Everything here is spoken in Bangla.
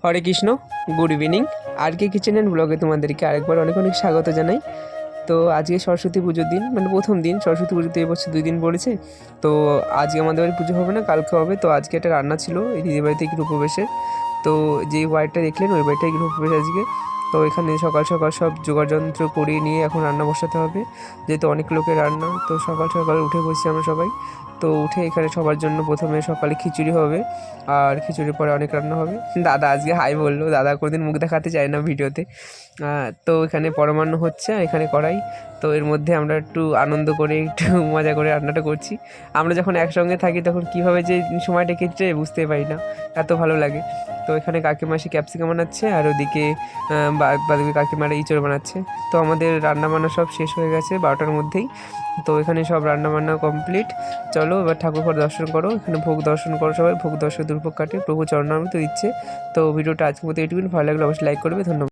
Hare Krishna, good evening. R K kitchen and ব্লগে তোমাদেরকে আরেকবার অনেক অনেক স্বাগত জানাই। তো আজকে সরস্বতী পুজোর দিন, মানে প্রথম দিন। সরস্বতী পুজোতে এবছর 2 দিন পড়েছে। তো আজকে আমাদের বাড়ি পুজো হবে না, কালকে হবে। তো আজকে একটা রান্না ছিল এই দিদির বাড়িতে গৃহপ্রবেশের। তো যেই বাড়িটা দেখলেন ওই বাড়িটাই গৃহপ্রবেশ আজকে। তো এখানে সকাল সকাল সব জোগাড়যন্ত্র করিয়ে নিয়ে এখন রান্না বসাতে হবে, যেহেতু অনেক লোকের রান্না। তো সকাল সকাল উঠে বসছি আমরা সবাই। তো উঠে এখানে সবার জন্য প্রথমে সকালে খিচুড়ি হবে, আর খিচুড়ির পরে অনেক রান্না হবে। দাদা আজকে হাই বললো, দাদা কোনোদিন মুখ দেখাতে চায় না ভিডিওতে। তো এখানে পরমান্ন হচ্ছে আর এখানে কড়াই। তো এর মধ্যে আমরা একটু আনন্দ করে একটু মজা করে রান্নাটা করছি। আমরা যখন একসঙ্গে থাকি তখন কীভাবে যে সময়টা কেটে বুঝতে পারি না, এত ভালো লাগে। তো এখানে কাকিমা এসে ক্যাপসিকাম বানাচ্ছে, আর ওদিকে বাদুকে কাকিমারা ইঁচড় বানাচ্ছে। তো আমাদের রান্নাবান্না সব শেষ হয়ে গেছে 12টার মধ্যেই। তো এখানে সব রান্নাবান্না কমপ্লিট। চলো এবার ঠাকুর ঘর দর্শন করো, এখানে ভোগ দর্শন করো, সবাই ভোগ দর্শন দুর্ভোগ কাটে, প্রভু চরণামৃত দিচ্ছে। তো ভিডিওটা আজকের মতো এইটুকুন। ভালো লাগলে অবশ্যই লাইক করবে। ধন্যবাদ।